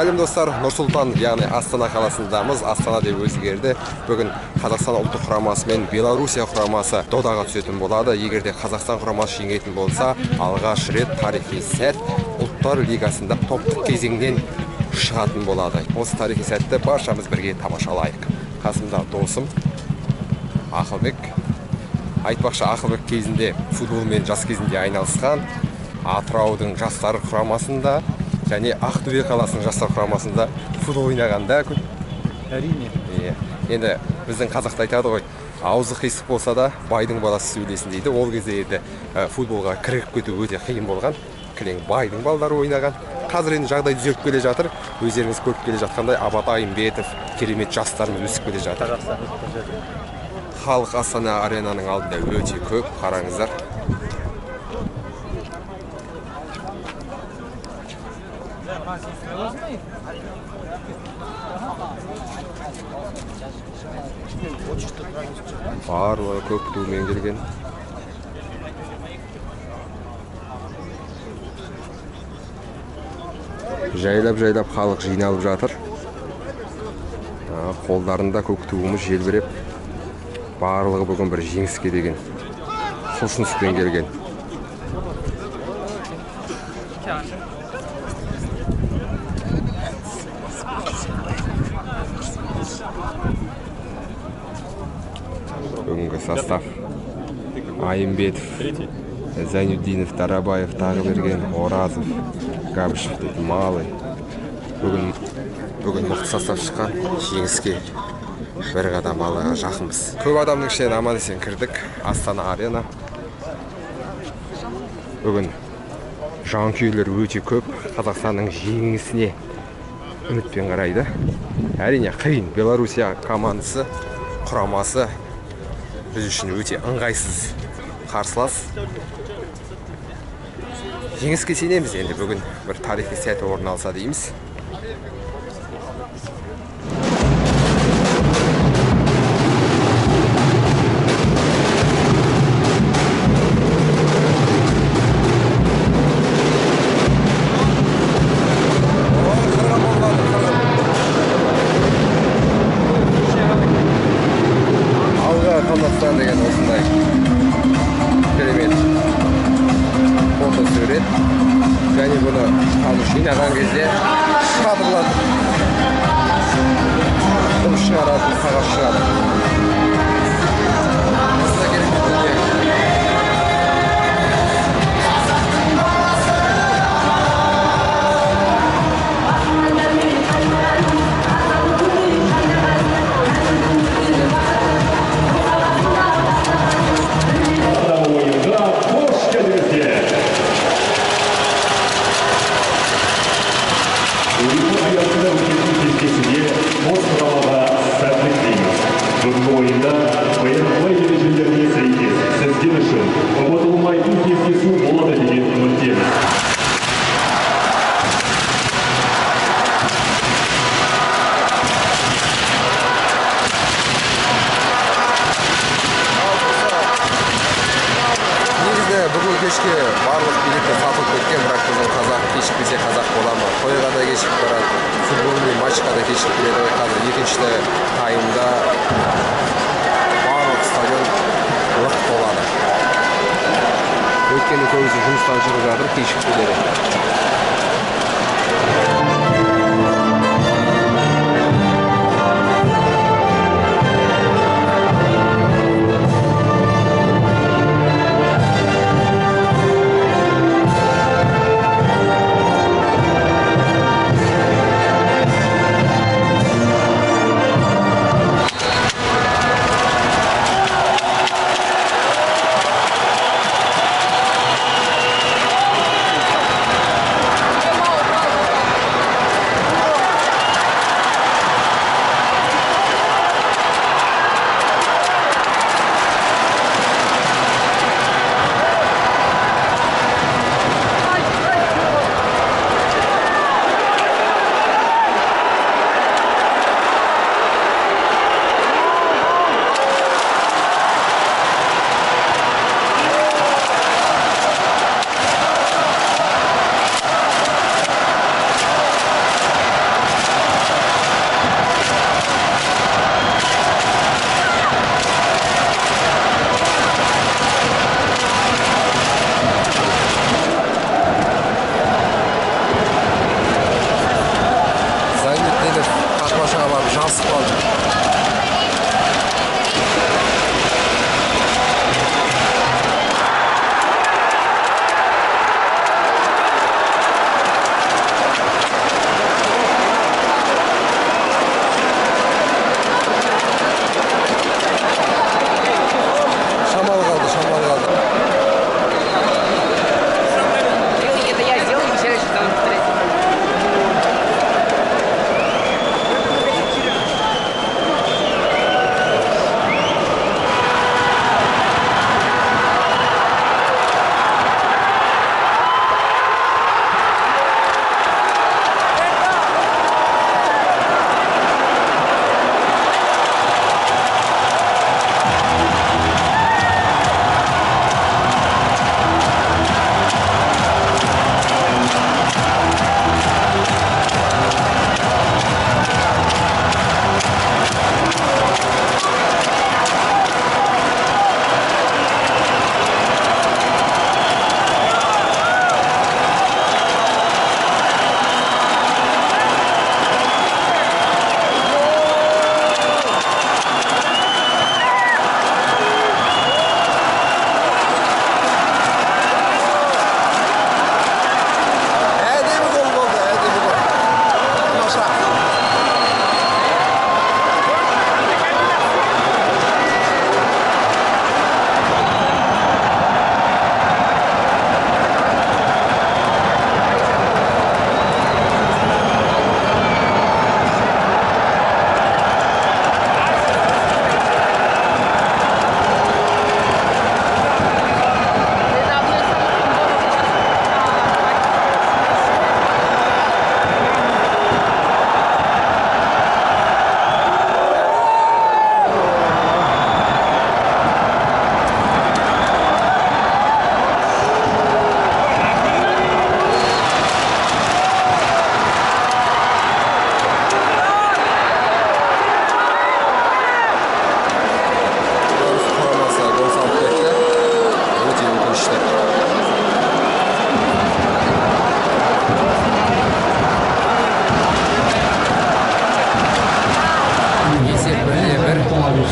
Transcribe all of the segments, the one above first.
Сәлем достар, Нұрсұлтан, яғни Астана қаласындамыз. Астана деп өзгерді. Бүгін Қазақстан ұлттық құрамасы мен Беларусия құрамасы додаға түсетін болады. Егерде Қазақстан құрамасы жеңетін болса, алғаш рет тарихи сәт ұлттар лигасында топтық кезеңнен шығатын болады. Осы тарихи сәтті баршамыз бірге тамашалайық. Қасымда досым Ақылбек. Айтпақшы, Ақылбек кезінде футболмен жас кезінде айналысқан. Атыраудың жастар құрамасында және Ақтөбе қаласының жастар құрамасында футбол ойнағанда күн. Әрине. Енді біздің қазақта айтады ғой, аузы қисық болса да байдың баласы сөйлесін дейді. Ол кезде еді футболға кірігіп кету өте қиын болған. Кілең байдың балдары ойнаған. Қазір енді жағдай түзеліп келе жатыр. Өздеріңіз көріп келе жатқандай Абат Айымбетов керемет жастармен өсіп келе жатыр. Халық Астана аренаның алдында өте көп, қараңыздар. Барлығы көп туымен келген. Жайлап халық жиналып жатыр. Қолдарында көк туымыз желбіреп. Барлығы бүгін бір жеңіске деген құлшыныспен келген. Бүгінгі состав: Айымбетов, Зайнуддинов, Тарабаев, Тағыберген, Оразов, Габышев, Малый. Бүгін мықты состав шыққан, жеңіске бір қадам алға жақынбыз. Көп адамның ішінен аман-есен кірдік. Астана арена. Бүгін жанкүйерлер өте көп. Қазақстанның жеңісіне үмітпен қарайды. Әрине қиын. Беларусия командасы, құрамасы біз үшін өте ыңғайсыз қарсылас. Жеңіске сенеміз. Енді бүгін бір тарихи сәт орын алса дейміз. Деген осындай керемет фото сурет. Және бұны жинаған кезде шатырлатып дыбыс шығаратын қағаз шығады. Бүгін кешке барлық билетті сатылып кеткен, бірақ біздің қазақ кешікпесе қазақ боламы? Тойға да кешігіп барады, футболный матчқа да кешігіп келеді. Қазір екінші таймда барлық стадион лық толады. Өйткені көбісі жұмыстан шығып жатыр, кешігіп келеді. Nasip oldu.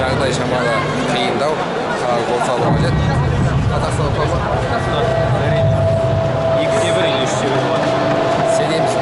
Жағдай шамалы қиындау, гол салып келеді. Қазақстан құрама 2-1 или 3-1 болады. сенеміз.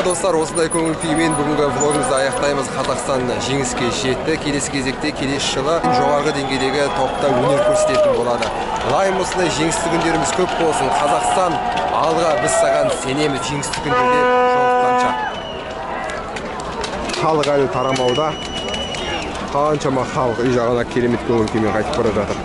достар, осындай көңіл күймен бүгінгі влогымызды аяқтаймыз. Қазақстан жеңіске жетті. Келесі кезекте келесі жылы жоғарғы деңгейдегі топта өнер көрсететін болады. Лайым осындай жеңісті күндеріміз көп болсын. Қазақстан алға, біз саған сенеміз. Жеңісті күндерде жолыққанша. Халық әлі тарамауда. Қаншама халық үй жағына керемет көңіл күймен қайтып бара жатыр.